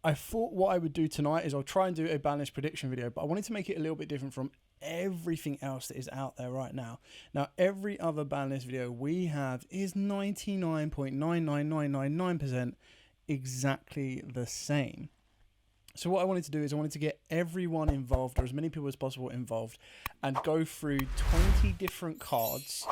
I thought what I would do tonight is I'll try and do a ban list prediction video, but I wanted to make it a little bit different from everything else that is out there right now. Now, every other ban list video we have is 99.99999% exactly the same. So what I wanted to do is I wanted to get everyone involved, or as many people as possible involved, and go through 20 different cards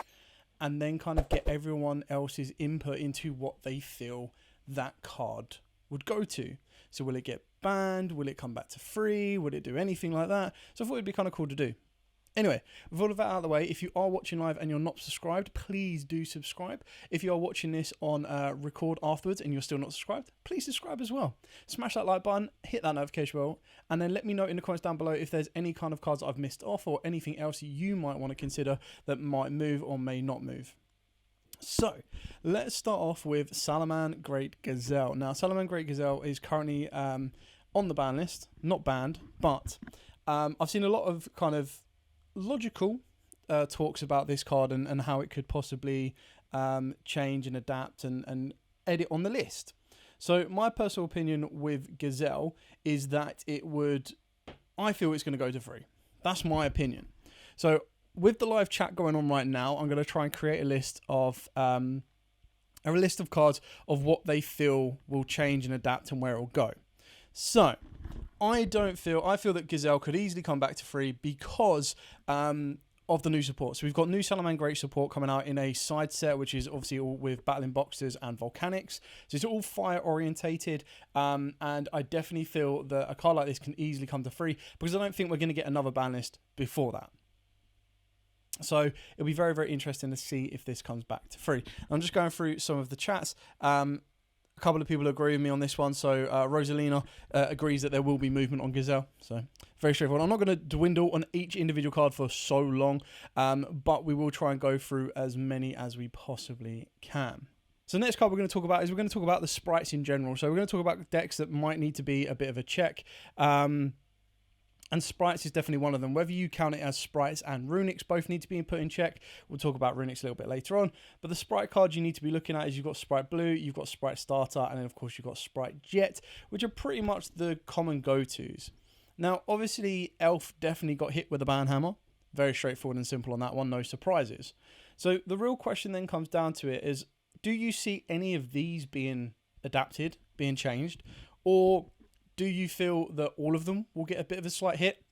and then kind of get everyone else's input into what they feel that card would go to. So will it get banned? Will it come back to free? Would it do anything like that? So I thought it'd be kind of cool to do. Anyway, with all of that out of the way, if you are watching live and you're not subscribed, please do subscribe. If you are watching this on record afterwards and you're still not subscribed, please subscribe as well. Smash that like button, hit that notification bell, and then let me know in the comments down below if there's any kind of cards that I've missed off or anything else you might want to consider that might move or may not move. So, let's start off with Salaman Great Gazelle. Now, Salaman Great Gazelle is currently on the ban list, not banned, but I've seen a lot of kind of logical talks about this card and how it could possibly change and adapt and edit on the list. So, my personal opinion with Gazelle is that I feel it's going to go to free. That's my opinion. So, with the live chat going on right now, I'm going to try and create a list of cards of what they feel will change and adapt and where it will go. So I feel that Gazelle could easily come back to free because of the new support. So we've got new Salaman Great support coming out in a side set, which is obviously all with battling boxers and volcanics. So it's all fire orientated, and I definitely feel that a card like this can easily come to free because I don't think we're going to get another ban list before that. So it'll be very, very interesting to see if this comes back to free. I'm just going through some of the chats. A couple of people agree with me on this one. So Rosalina agrees that there will be movement on Gazelle. So very straightforward. I'm not going to dwindle on each individual card for so long, but we will try and go through as many as we possibly can. So the next card we're going to talk about is the sprites in general. So we're going to talk about decks that might need to be a bit of a check. And Sprites is definitely one of them. Whether you count it as Sprites and Runics both need to be put in check. We'll talk about Runics a little bit later on. But the Sprite cards you need to be looking at is you've got Sprite Blue, you've got Sprite Starter, and then of course you've got Sprite Jet, which are pretty much the common go-tos. Now, obviously, Elf definitely got hit with a ban hammer. Very straightforward and simple on that one, no surprises. So the real question then comes down to it is, do you see any of these being adapted, being changed, or do you feel that all of them will get a bit of a slight hit?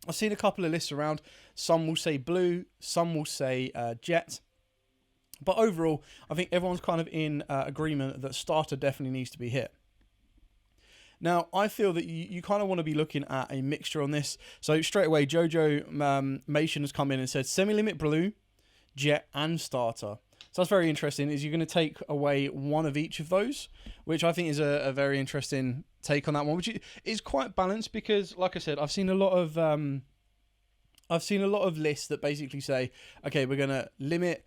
I've seen a couple of lists around. Some will say blue, some will say jet. But overall, I think everyone's kind of in agreement that starter definitely needs to be hit. Now, I feel that you kind of want to be looking at a mixture on this. So straight away, Jojo Mation has come in and said semi-limit blue, jet and starter. So that's very interesting, is you're going to take away one of each of those, which I think is a very interesting take on that one, which is quite balanced because, like I said, I've seen a lot of lists that basically say, okay, we're going to limit,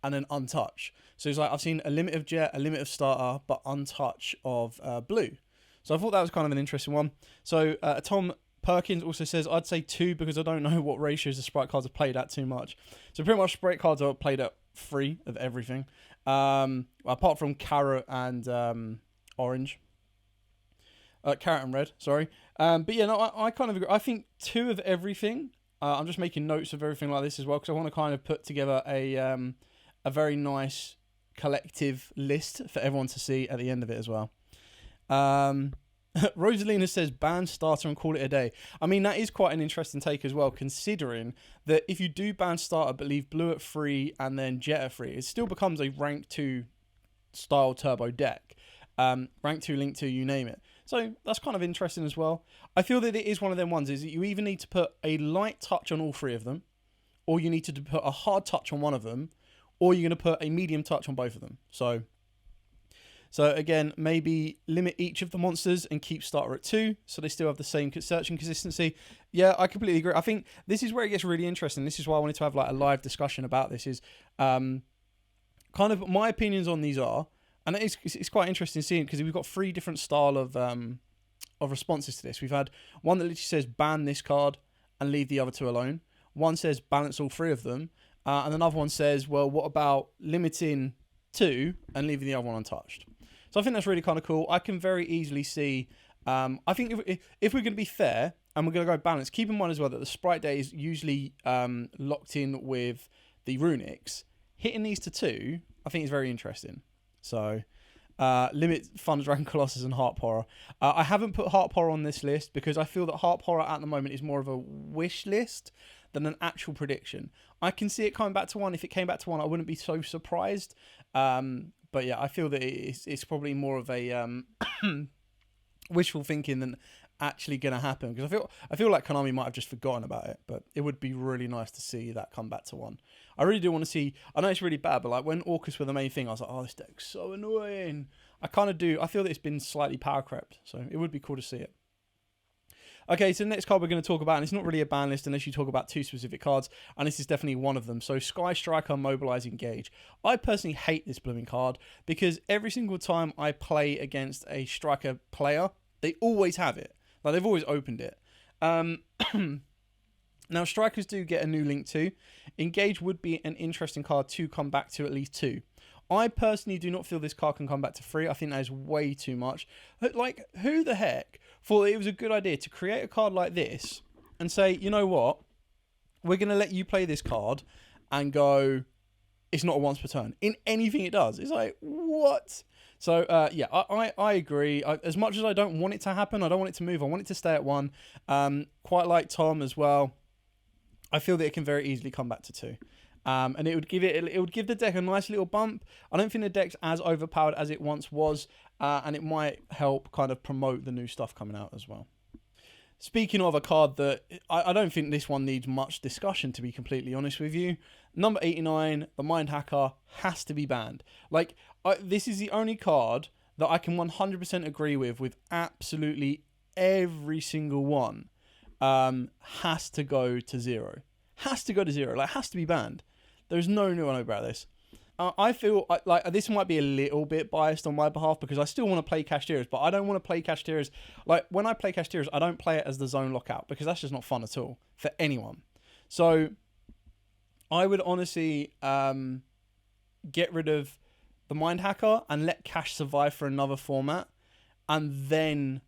and then untouch. So it's like I've seen a limit of jet, a limit of starter, but untouch of blue. So I thought that was kind of an interesting one. So Tom Perkins also says, I'd say 2 because I don't know what ratios the Sprite cards are played at too much. So pretty much Sprite cards are played at 3 of everything, apart from carrot and orange. Carrot and red, sorry. But yeah, no, I kind of agree. I think 2 of everything. I'm just making notes of everything like this as well because I want to kind of put together a very nice collective list for everyone to see at the end of it as well. Rosalina says ban starter and call it a day. I mean, that is quite an interesting take as well, considering that if you do ban starter but leave blue at 3 and then jet at 3, it still becomes a rank 2 style turbo deck. Rank 2, link 2, you name it. So that's kind of interesting as well. I feel that it is one of them ones is that you either need to put a light touch on all 3 of them, or you need to put a hard touch on one of them, or you're going to put a medium touch on both of them. So again, maybe limit each of the monsters and keep starter at 2, so they still have the same searching consistency. Yeah, I completely agree. I think this is where it gets really interesting. This is why I wanted to have like a live discussion about this. Is kind of my opinions on these are, and it's quite interesting seeing because we've got 3 different style of responses to this. We've had one that literally says ban this card and leave the other 2 alone. One says balance all 3 of them, and another one says, well, what about limiting 2 and leaving the other one untouched? So I think that's really kind of cool. I can very easily see. I think if we're going to be fair and we're going to go balanced, keep in mind as well that the Sprite Day is usually locked in with the Runics. Hitting these to 2, I think is very interesting. So limit Thunder Dragon Colossus and Heart Horror. I haven't put Heart Horror on this list because I feel that Heart Horror at the moment is more of a wish list than an actual prediction. I can see it coming back to 1. If it came back to 1, I wouldn't be so surprised. But yeah, I feel that it's probably more of a wishful thinking than actually going to happen, because I feel like Konami might have just forgotten about it, but it would be really nice to see that come back to 1. I really do want to see. I know it's really bad, but like when Orcus were the main thing, I was like, oh, this deck's so annoying. I kind of do. I feel that it's been slightly power crept, so it would be cool to see it. Okay, so the next card we're going to talk about, and it's not really a ban list unless you talk about 2 specific cards, and this is definitely one of them. So Skystrike, Mobilize, Engage. I personally hate this blooming card because every single time I play against a striker player, they always have it. Like, they've always opened it. Now, strikers do get a new link too. Engage would be an interesting card to come back to at least 2. I personally do not feel this card can come back to 3. I think that is way too much. Like, who the heck thought it was a good idea to create a card like this and say, you know what, we're going to let you play this card and go, it's not a once per turn. In anything it does. It's like, what? So, yeah, I agree. As much as I don't want it to happen, I don't want it to move. I want it to stay at 1. Quite like Tom as well. I feel that it can very easily come back to 2. And it would give the deck a nice little bump. I don't think the deck's as overpowered as it once was, and it might help kind of promote the new stuff coming out as well. Speaking of a card that I don't think this one needs much discussion, to be completely honest with you, number 89, the Mind Hacker, has to be banned. Like, this is the only card that I can 100% agree with absolutely every single one. Has to go to 0. Has to go to 0. Like, has to be banned. There's no new one about this. I feel like this might be a little bit biased on my behalf because I still want to play Cashteras, but I don't want to play Cashteras. Like, when I play Cashteras, I don't play it as the zone lockout because that's just not fun at all for anyone. So I would honestly get rid of the Mind Hacker and let Cash survive for another format, and then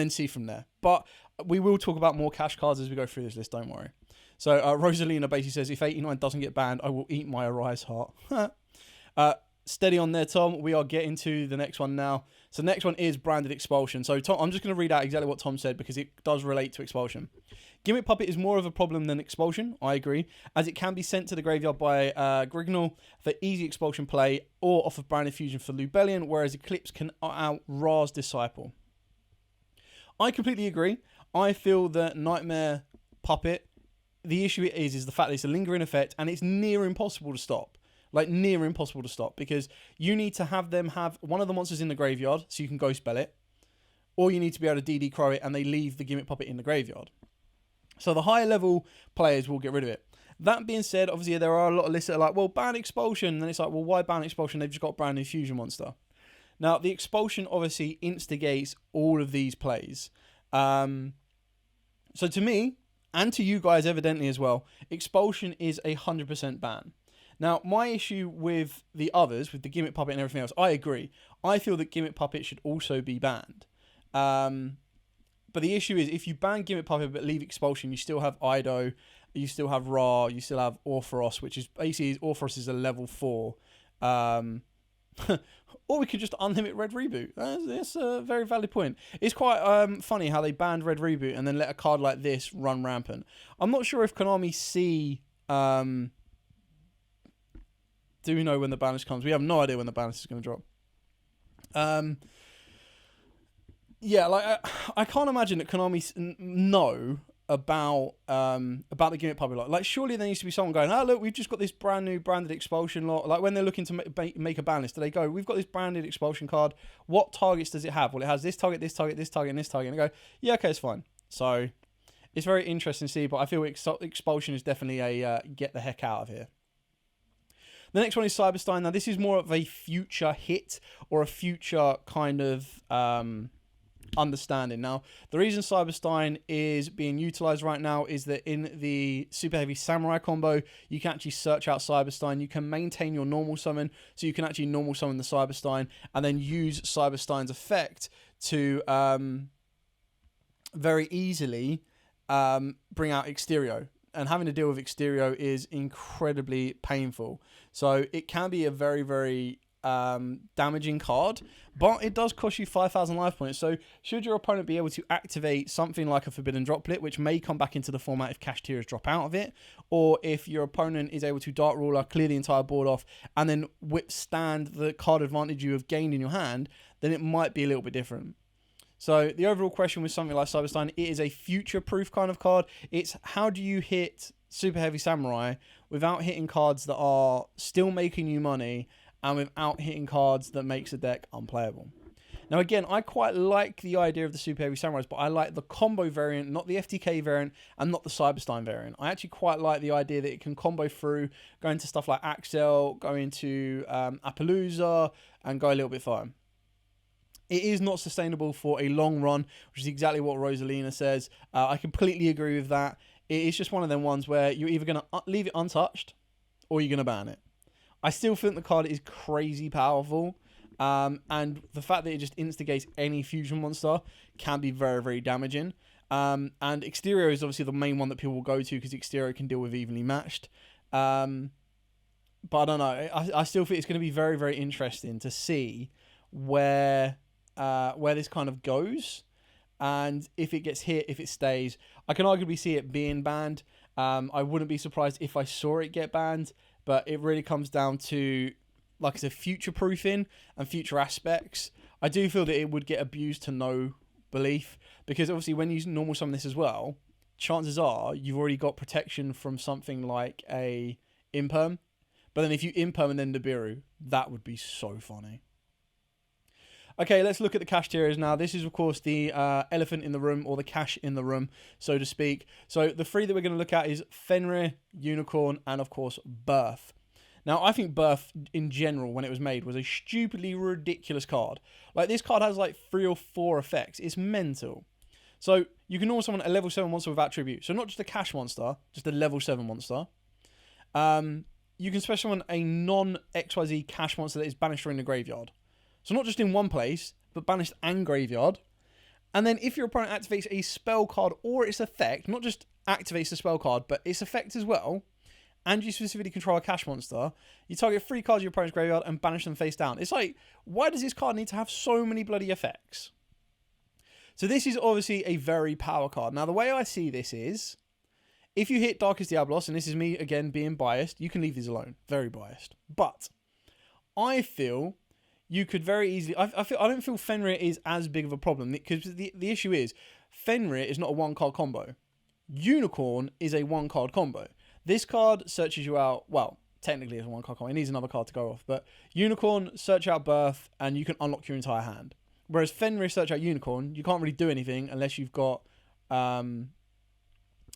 see from there. But we will talk about more Cash cards as we go through this list, don't worry. So Rosalina basically says, if 89 doesn't get banned, I will eat my Arise Heart. Steady on there, Tom. We are getting to the next one now. So the next one is Branded Expulsion. So Tom, I'm just going to read out exactly what Tom said because it does relate to Expulsion. Gimmick Puppet is more of a problem than Expulsion, I agree, as it can be sent to the graveyard by Grignal for easy Expulsion play or off of Branded Fusion for Lubellion, whereas Eclipse can out Ra's Disciple. I completely agree. I feel that Nightmare Puppet, the issue is the fact that it's a lingering effect and it's near impossible to stop. Like, near impossible to stop because you need to have them have one of the monsters in the graveyard so you can go spell it, or you need to be able to DD Crow it and they leave the Gimmick Puppet in the graveyard. So the higher level players will get rid of it. That being said, obviously there are a lot of lists that are like, well, ban Expulsion. And then it's like, well, why ban Expulsion? They've just got a brand new fusion monster. Now, the Expulsion obviously instigates all of these plays. So to me, and to you guys evidently as well, Expulsion is 100% ban. Now, my issue with the others, with the Gimmick Puppet and everything else, I agree. I feel that Gimmick Puppet should also be banned. But the issue is, if you ban Gimmick Puppet but leave Expulsion, you still have Ido, you still have Ra, you still have Orpheros, which is basically, Orpheros is a level 4. Or we could just unlimit Red Reboot. That's a very valid point. It's quite funny how they banned Red Reboot and then let a card like this run rampant. I'm not sure if Konami see... do we know when the banish comes? We have no idea when the banish is going to drop. Yeah, like I can't imagine that Konami know about the Gimmick Puppet. Like surely there needs to be someone going, oh look, we've just got this brand new branded Expulsion lot. Like when they're looking to make a ban list, do they go, we've got this branded Expulsion card. What targets does it have? Well, it has this target, this target, this target, and this target. And they go, yeah, okay, it's fine. So it's very interesting to see, but I feel Expulsion is definitely a get the heck out of here. The next one is Cyberstein. Now, this is more of a future hit or a future kind of understanding. Now, the reason Cyberstein is being utilized right now is that in the Super Heavy Samurai combo, you can actually search out Cyberstein. You can maintain your normal summon, so you can actually normal summon the Cyberstein and then use Cyberstein's effect to very easily bring out Exterio. And having to deal with Exterio is incredibly painful. So it can be a very, very damaging card, but it does cost you 5,000 life points. So should your opponent be able to activate something like a Forbidden Droplet, which may come back into the format if cash tiers drop out of it, or if your opponent is able to Dark Ruler, clear the entire board off, and then withstand the card advantage you have gained in your hand, then it might be a little bit different. So the overall question with something like Cyberstein, it is a future-proof kind of card. It's how do you hit Super Heavy Samurai without hitting cards that are still making you money and without hitting cards that makes the deck unplayable. Now again, I quite like the idea of the Super Heavy Samurais, but I like the combo variant, not the FTK variant, and not the Cyberstein variant. I actually quite like the idea that it can combo through, go into stuff like Axel, go into Appaloosa, and go a little bit further. It is not sustainable for a long run, which is exactly what Rosalina says. I completely agree with that. It is just one of them ones where you're either going to leave it untouched or you're going to ban it. I still think the card is crazy powerful. And the fact that it just instigates any fusion monster can be very, very damaging. And Exterio is obviously the main one that people will go to because Exterio can deal with evenly matched. But I don't know. I still think it's going to be very, very interesting to see where this kind of goes, and if it gets hit, if it stays. I can arguably see it being banned. I wouldn't be surprised if I saw it get banned, but it really comes down to, like I said, future proofing and future aspects. I do feel that it would get abused to no belief, because obviously when you normal summon this as well, chances are you've already got protection from something like a Imperm. But then if you Imperm and then Nibiru, that would be so funny. Okay, let's look at the cash tiers now. This is, of course, the elephant in the room, or the cash in the room, so to speak. So the three that we're going to look at is Fenra, Unicorn, and, of course, Birth. Now, I think Birth, in general, when it was made, was a stupidly ridiculous card. Like, this card has, like, 3 or 4 effects. It's mental. So you can also summon a level 7 monster with attribute. So not just a cash monster, just a level 7 monster. You can special summon a non-XYZ cash monster that is banished from the graveyard. So not just in one place, but banished and graveyard. And then if your opponent activates a spell card or its effect, not just activates the spell card, but its effect as well, and you specifically control a cash monster, you target 3 cards of your opponent's graveyard and banish them face down. It's like, why does this card need to have so many bloody effects? So this is obviously a very power card. Now, the way I see this is, if you hit Darkest Diablos, and this is me, again, being biased, you can leave these alone. Very biased. But I feel you could very easily... I don't feel Fenrir is as big of a problem, because the issue is, Fenrir is not a one-card combo. Unicorn is a one-card combo. This card searches you out... Well, technically it's a one-card combo. It needs another card to go off. But Unicorn, search out Birth, and you can unlock your entire hand. Whereas Fenrir, search out Unicorn, you can't really do anything unless you've got the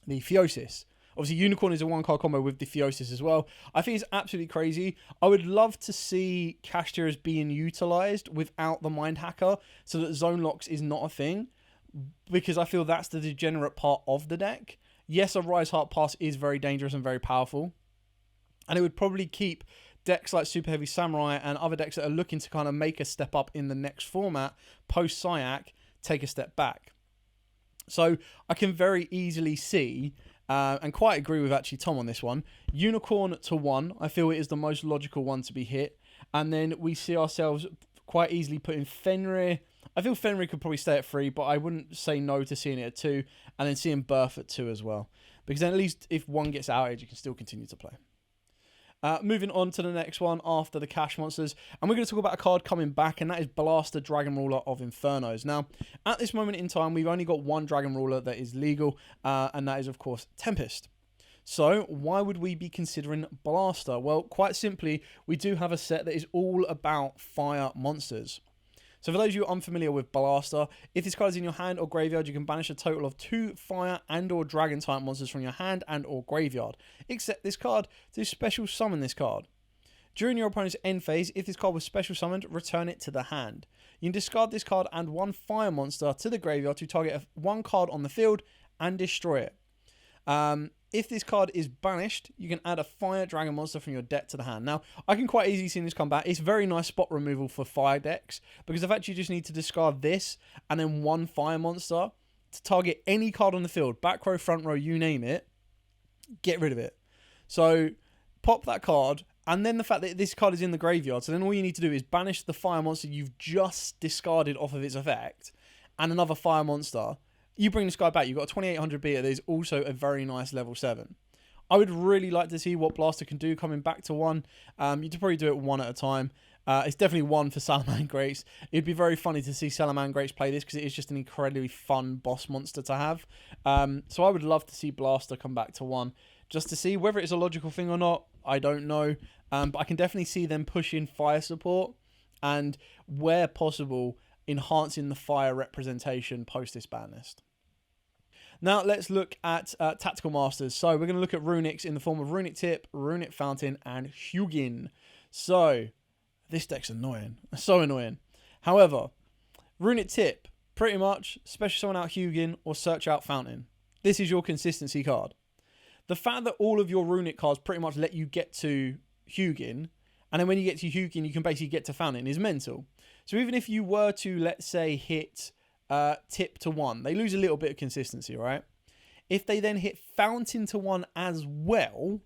Theosis. Obviously, Unicorn is a one-card combo with the Theosis as well. I think it's absolutely crazy. I would love to see cash tiers being utilised without the Mind Hacker, so that Zone Locks is not a thing, because I feel that's the degenerate part of the deck. Yes, a Rise Heart Pass is very dangerous and very powerful, and it would probably keep decks like Super Heavy Samurai and other decks that are looking to kind of make a step up in the next format, post-Syac, take a step back. So I can very easily see... and quite agree with actually Tom on this one. Unicorn to 1, I feel it is the most logical one to be hit. And then we see ourselves quite easily putting Fenrir. I feel Fenrir could probably stay at 3, but I wouldn't say no to seeing it at 2. And then seeing Birth at 2 as well. Because then at least if one gets outage, you can still continue to play. Moving on to the next one after the cash monsters, and we're going to talk about a card coming back, and that is Blaster Dragon Ruler of Infernos. Now, at this moment in time, we've only got one Dragon Ruler that is legal, and that is, of course, Tempest. So, why would we be considering Blaster? Well, quite simply, we do have a set that is all about fire monsters. So for those of you unfamiliar with Blaster, if this card is in your hand or graveyard, you can banish a total of 2 fire and or dragon type monsters from your hand and or graveyard. Except this card to special summon this card. During your opponent's end phase, if this card was special summoned, return it to the hand. You can discard this card and one fire monster to the graveyard to target one card on the field and destroy it. If this card is banished, you can add a fire dragon monster from your deck to the hand. Now, I can quite easily see this come back. It's very nice spot removal for fire decks because the fact you just need to discard this and then one fire monster to target any card on the field, back row, front row, you name it, get rid of it. So pop that card, and then the fact that this card is in the graveyard, so then all you need to do is banish the fire monster you've just discarded off of its effect and another fire monster. You bring this guy back, you've got a 2800 beta that is also a very nice level 7. I would really like to see what Blaster can do coming back to 1. You'd probably do it one at a time. It's definitely 1 for Salamangreats. It'd be very funny to see Salamangreats play this because it is just an incredibly fun boss monster to have. So I would love to see Blaster come back to 1 just to see whether it's a logical thing or not. I don't know. But I can definitely see them pushing fire support and, where possible, enhancing the fire representation post this ban list. Now let's look at Tactical Masters. So we're going to look at Runics in the form of Runic Tip, Runic Fountain, and Hugin. So this deck's annoying. So annoying. However, Runic Tip, pretty much special summon out Hugin or search out Fountain. This is your consistency card. The fact that all of your Runic cards pretty much let you get to Hugin, and then when you get to Hugin, you can basically get to Fountain, is mental. So even if you were to, let's say, hit Tip to 1, they lose a little bit of consistency, right? If they then hit Fountain to 1 as well,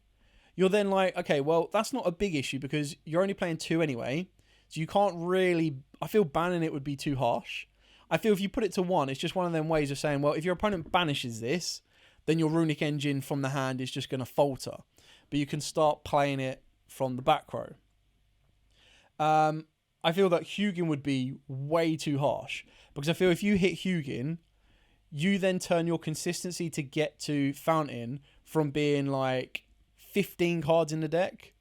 you're then like, okay, well, that's not a big issue because you're only playing 2 anyway, so you can't really, I feel banning it would be too harsh. I feel if you put it to 1, it's just one of them ways of saying, well, if your opponent banishes this, then your Runic engine from the hand is just going to falter. But you can start playing it from the back row. I feel that Hugin would be way too harsh. Because I feel if you hit Hugin, you then turn your consistency to get to Fountain from being like 15 cards in the deck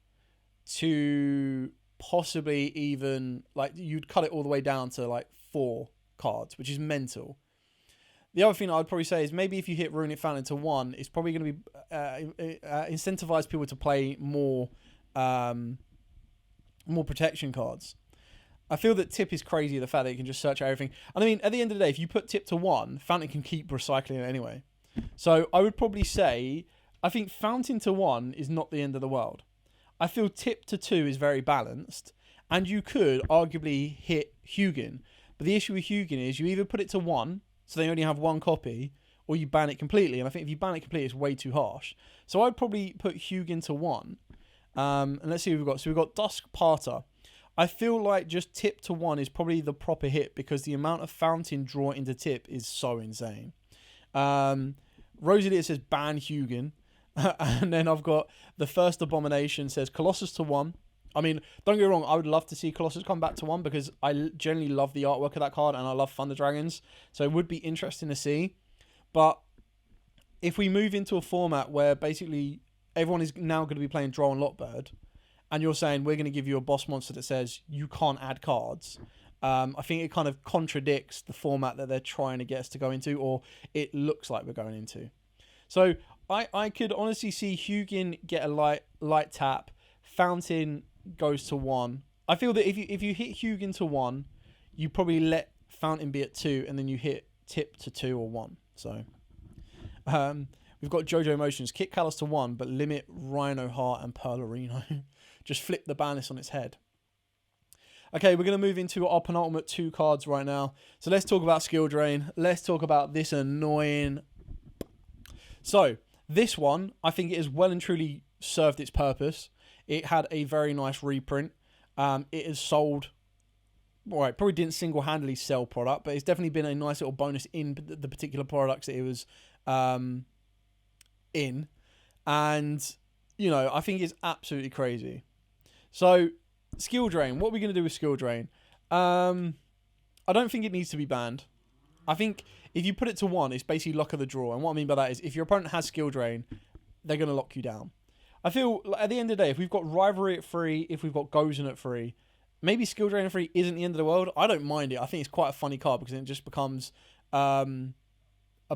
to possibly even, like, you'd cut it all the way down to like 4 cards, which is mental. The other thing I'd probably say is maybe if you hit Runic Fountain to 1, it's probably going to be incentivize people to play more protection cards. I feel that Tip is crazy, the fact that you can just search everything. And I mean, at the end of the day, if you put Tip to 1, Fountain can keep recycling it anyway. So I would probably say, I think Fountain to 1 is not the end of the world. I feel Tip to 2 is very balanced. And you could arguably hit Hugin. But the issue with Hugin is you either put it to 1, so they only have 1 copy, or you ban it completely. And I think if you ban it completely, it's way too harsh. So I'd probably put Hugin to 1. And let's see what we've got. So we've got Dusk Parter. I feel like just Tip to 1 is probably the proper hit because the amount of Fountain draw into Tip is so insane. Rosalie says ban Hugin. And then I've got the first Abomination says Colossus to 1. I mean, don't get me wrong, I would love to see Colossus come back to 1 because I generally love the artwork of that card and I love Thunder Dragons. So it would be interesting to see. But if we move into a format where basically everyone is now going to be playing Droll and Lockbird, and you're saying we're going to give you a boss monster that says you can't add cards, I think it kind of contradicts the format that they're trying to get us to go into, or it looks like we're going into. So I could honestly see Hugin get a light tap, Fountain goes to 1. I feel that if you hit Hugin to 1, you probably let Fountain be at 2, and then you hit Tip to 2 or 1. So we've got Jojo Motions, kick Callus to 1, but limit Rhino Heart and Pearlorino. Just flip the ban list on its head. Okay, we're going to move into our penultimate 2 cards right now. So let's talk about Skill Drain. Let's talk about this annoying... So, this one, I think it has well and truly served its purpose. It had a very nice reprint. It has sold... Alright, probably didn't single-handedly sell product, but it's definitely been a nice little bonus in the particular products that it was in. And, you know, I think it's absolutely crazy. So, Skill Drain. What are we going to do with Skill Drain? I don't think it needs to be banned. I think if you put it to 1, it's basically luck of the draw. And what I mean by that is if your opponent has Skill Drain, they're going to lock you down. I feel, at the end of the day, if we've got Rivalry at 3, if we've got Gozen at 3, maybe Skill Drain at 3 isn't the end of the world. I don't mind it. I think it's quite a funny card because it just becomes a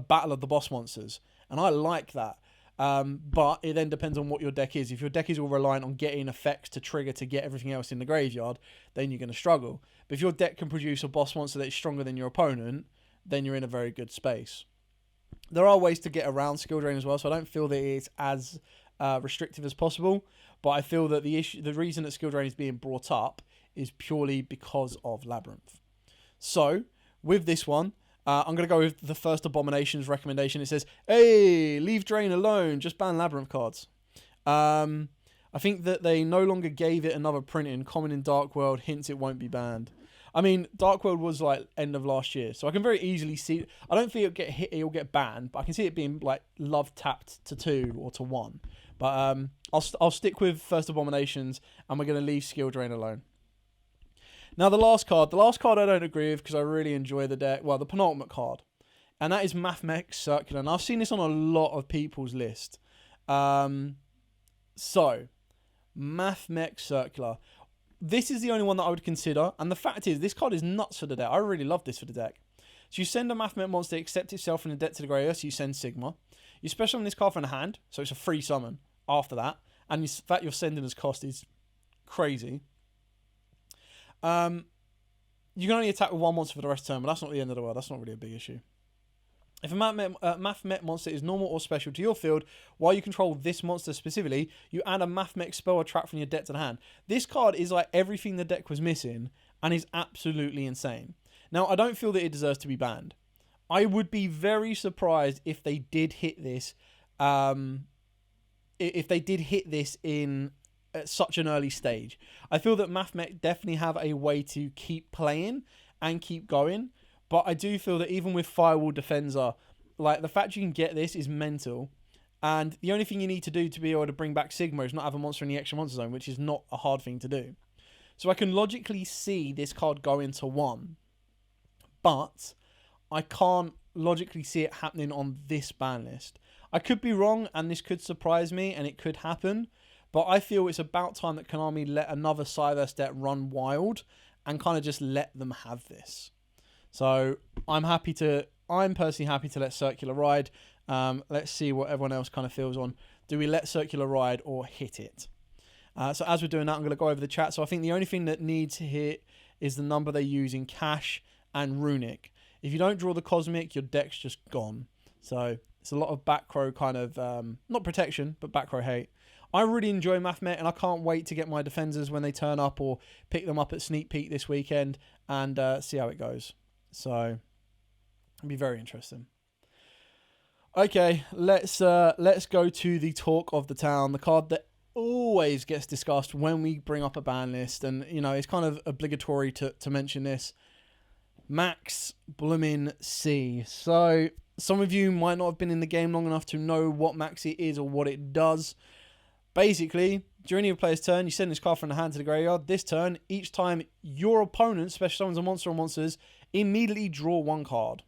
battle of the boss monsters. And I like that. But it then depends on what your deck is. If your deck is all reliant on getting effects to trigger to get everything else in the graveyard, then you're going to struggle. But if your deck can produce a boss monster that is stronger than your opponent, then you're in a very good space. There are ways to get around skill drain as well, so I don't feel that it's as restrictive as possible. But I feel that the reason that skill drain is being brought up is purely because of Labyrinth. So with this one, I'm going to go with the first Abominations recommendation. It says, hey, leave Drain alone, just ban Labyrinth cards. I think that they no longer gave it another printing. Common in Dark World hints it won't be banned. I mean, Dark World was like end of last year, so I can very easily see. I don't think it'll get banned, but I can see it being like love tapped to 2 or to 1. But I'll stick with first Abominations, and we're going to leave skill drain alone. Now, the last card I don't agree with because I really enjoy the deck. Well, the penultimate card. And that is Mathmech Circular. And I've seen this on a lot of people's list. So, Mathmech Circular. This is the only one that I would consider. And the fact is, this card is nuts for the deck. I really love this for the deck. So you send a Mathmech monster, accept itself from the deck to the graveyard. So you send Sigma. You special on this card from the hand. So it's a free summon after that. And the fact you're sending as cost is crazy. You can only attack with one monster for the rest of the turn, but that's not the end of the world. That's not really a big issue. If a Mathmech monster is normal or special to your field, while you control this monster specifically, you add a Mathmech spell or trap from your deck to the hand. This card is like everything the deck was missing and is absolutely insane. Now, I don't feel that it deserves to be banned. I would be very surprised if they did hit this. If they did hit this in at such an early stage. I feel that Mathmech definitely have a way to keep playing and keep going, but I do feel that even with Firewall Defender, like the fact you can get this is mental, and the only thing you need to do to be able to bring back Sigma is not have a monster in the extra monster zone, which is not a hard thing to do. So I can logically see this card going to 1, but I can't logically see it happening on this ban list. I could be wrong, and this could surprise me, and it could happen. But I feel it's about time that Konami let another Cyberstein deck run wild and kind of just let them have this. So I'm personally happy to let Circular ride. Let's see what everyone else kind of feels on. Do we let Circular ride or hit it? So as we're doing that, I'm going to go over the chat. So I think the only thing that needs to hit is the number they use in Cash and Runic. If you don't draw the Cosmic, your deck's just gone. So it's a lot of back row kind of, not protection, but back row hate. I really enjoy Mathmech, and I can't wait to get my defenders when they turn up or pick them up at Sneak Peek this weekend and see how it goes. So it'll be very interesting. Okay, let's go to the talk of the town, the card that always gets discussed when we bring up a ban list, and you know it's kind of obligatory to mention this. Max Bloomin' C. So some of you might not have been in the game long enough to know what Maxi is or what it does. Basically, during your player's turn, you send this card from the hand to the graveyard. This turn, each time your opponent special summons a monster or monsters, immediately draw 1 card.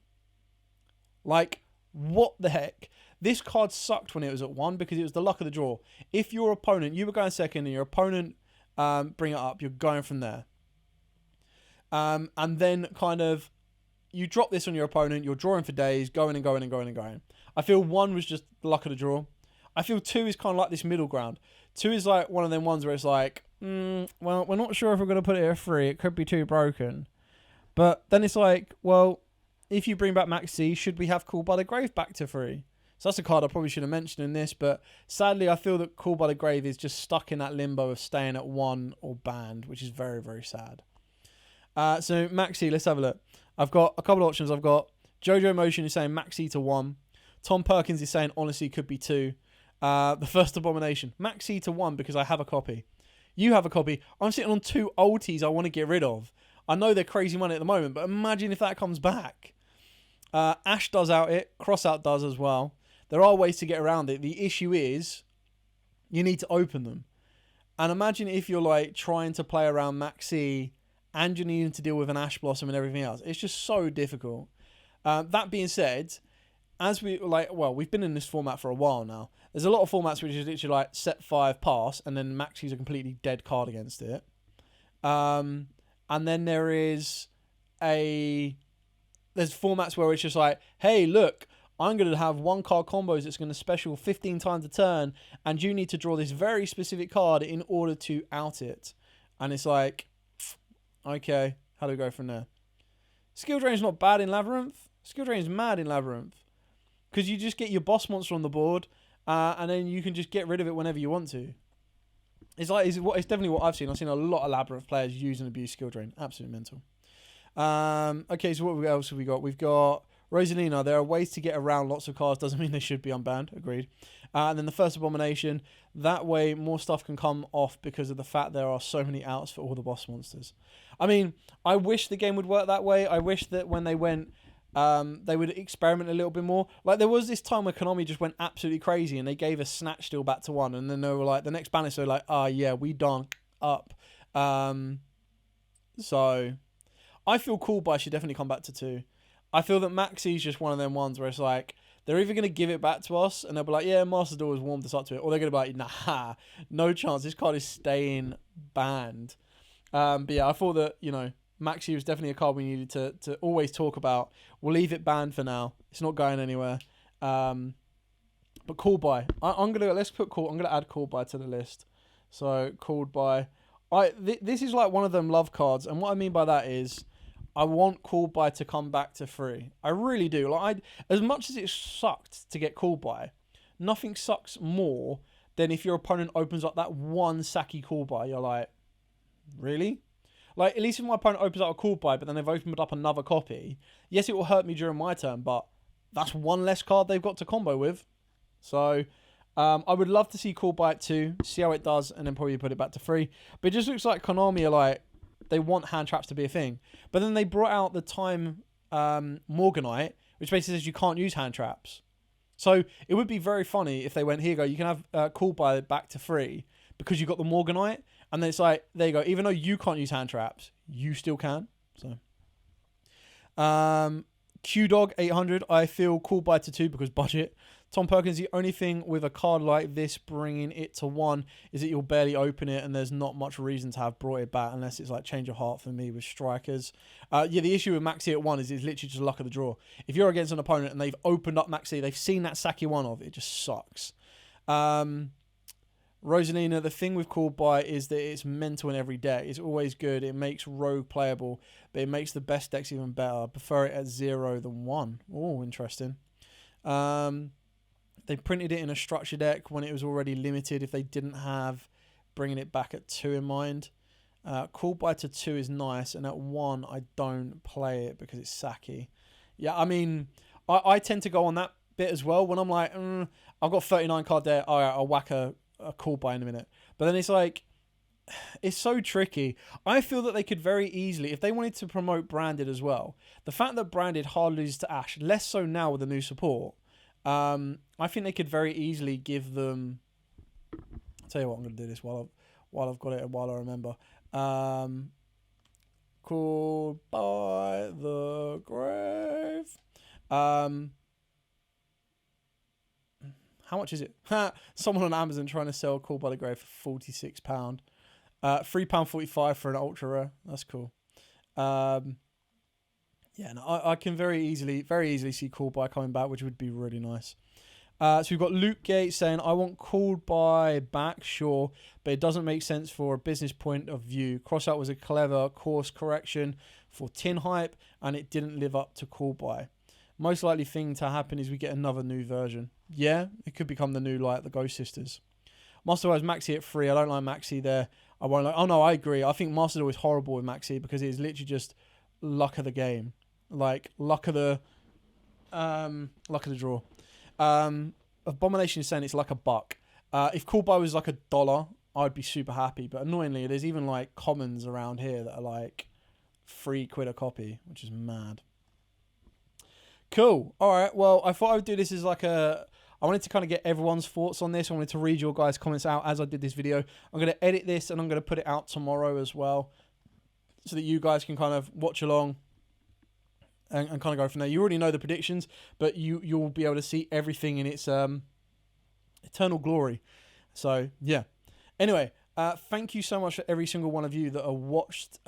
Like, what the heck? This card sucked when it was at 1 because it was the luck of the draw. If your opponent, you were going second and your opponent bring it up, you're going from there. And then kind of, you drop this on your opponent, you're drawing for days, going and going and going and going. I feel 1 was just the luck of the draw. I feel 2 is kind of like this middle ground. 2 is like one of them ones where it's like, well, we're not sure if we're going to put it at 3. It could be too broken. But then it's like, well, if you bring back Maxi, should we have Call by the Grave back to 3? So that's a card I probably should have mentioned in this. But sadly, I feel that Call by the Grave is just stuck in that limbo of staying at 1 or banned, which is very, very sad. So Maxi, let's have a look. I've got a couple of options. I've got Jojo Motion is saying Maxi to 1. Tom Perkins is saying honestly could be 2. The first Abomination. Maxi to 1 because I have a copy. You have a copy. I'm sitting on 2 ulties I want to get rid of. I know they're crazy money at the moment, but imagine if that comes back. Ash does out it. Crossout does as well. There are ways to get around it. The issue is you need to open them. And imagine if you're like trying to play around Maxi and you're needing to deal with an Ash Blossom and everything else. It's just so difficult. That being said, we've been in this format for a while now. There's a lot of formats which is literally like set 5 pass and then Maxi's a completely dead card against it. And then there's formats where it's just like, hey, look, I'm going to have 1-card combos that's going to special 15 times a turn, and you need to draw this very specific card in order to out it. And it's like, okay, how do we go from there? Skill Drain's not bad in Labyrinth. Skill Drain's mad in Labyrinth. Because you just get your boss monster on the board, and then you can just get rid of it whenever you want to. It's definitely what I've seen. I've seen a lot of Labyrinth players use and abuse Skill Drain. Absolutely mental. Okay, so what else have we got? We've got Rosalina. There are ways to get around lots of cards. Doesn't mean they should be unbanned. Agreed. And then the First Abomination. That way, more stuff can come off because of the fact there are so many outs for all the boss monsters. I mean, I wish the game would work that way. I wish that when they went, they would experiment a little bit more. Like, there was this time where Konami just went absolutely crazy and they gave a Snatch Steal back to 1. And then they were like, the next Banlist, they were like, yeah, we done up. So, I feel Call By should definitely come back to 2. I feel that Maxi's just one of them ones where it's like, they're either going to give it back to us and they'll be like, yeah, Master Duel has warmed us up to it. Or they're going to be like, nah, no chance. This card is staying banned. But yeah, I thought that, you know, Maxi was definitely a card we needed to always talk about. We'll leave it banned for now. It's not going anywhere. But Call By. I'm going to add Call By to the list. So Called By. This is like one of them love cards. And what I mean by that is, I want Called By to come back to 3. I really do. Like, as much as it sucked to get Called By, nothing sucks more than if your opponent opens up that one Saki Called By. You're like, really? Like, at least if my opponent opens up a Called By, but then they've opened up another copy, yes, it will hurt me during my turn, but that's one less card they've got to combo with. So, I would love to see Called By at 2, see how it does, and then probably put it back to 3. But it just looks like Konami are like, they want hand traps to be a thing. But then they brought out the Time Morganite, which basically says you can't use hand traps. So it would be very funny if they went, here you go, you can have Call By back to 3 because you got the Morganite. And then it's like, there you go, even though you can't use hand traps, you still can. So, Q-Dog 800, I feel Call By to 2 because budget. Tom Perkins, the only thing with a card like this bringing it to 1 is that you'll barely open it and there's not much reason to have brought it back unless it's like change of heart for me with strikers. Yeah, the issue with Maxi at 1 is it's literally just luck of the draw. If you're against an opponent and they've opened up Maxi, they've seen that Saki 1 of, it just sucks. Rosalina, the thing with Called By is that it's mental in every deck. It's always good. It makes Rogue playable, but it makes the best decks even better. I prefer it at 0 than 1. Oh, interesting. They printed it in a structure deck when it was already limited if they didn't have bringing it back at 2 in mind. Called By to 2 is nice, and at 1 I don't play it because it's Saki. Yeah, I mean, I tend to go on that bit as well when I'm like, I've got 39 card there. All right, I'll whack a Called By in a minute. But then it's like, it's so tricky. I feel that they could very easily, if they wanted to promote Branded as well, the fact that Branded hardly loses to Ash, less so now with the new support, I think they could very easily give them. I'll tell you what, I'm going to do this while I've got it and while I remember. Called By the Grave. How much is it? Someone on Amazon trying to sell Called By the Grave for £46. £3.45 for an ultra rare. That's cool. Yeah, no, I can very easily see Called By coming back, which would be really nice. So we've got Luke Gates saying, I want Called By back, sure, but it doesn't make sense for a business point of view. Crossout was a clever course correction for tin hype, and it didn't live up to Called By. Most likely thing to happen is we get another new version. Yeah, it could become the new, like, the Ghost Sisters. Master Duel has Maxi at 3. I don't like Maxi there. I won't like. Oh, no, I agree. I think Master Duel is horrible with Maxi because it is literally just luck of the game. Like, luck of the draw. Abomination is saying it's like $1. If Called By was like $1, I'd be super happy. But annoyingly, there's even, like, commons around here that are, like, £3 a copy, which is mad. Cool. All right. Well, I thought I would do this as like I wanted to kind of get everyone's thoughts on this. I wanted to read your guys' comments out as I did this video. I'm going to edit this and I'm going to put it out tomorrow as well so that you guys can kind of watch along and kind of go from there. You already know the predictions, but you'll be able to see everything in its eternal glory. So, yeah. Anyway, thank you so much for every single one of you that have watched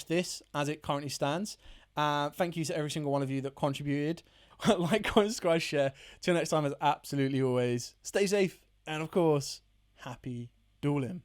this as it currently stands. Thank you to every single one of you that contributed. Like, comment, subscribe, share. Till next time, as absolutely always, stay safe and, of course, happy dueling.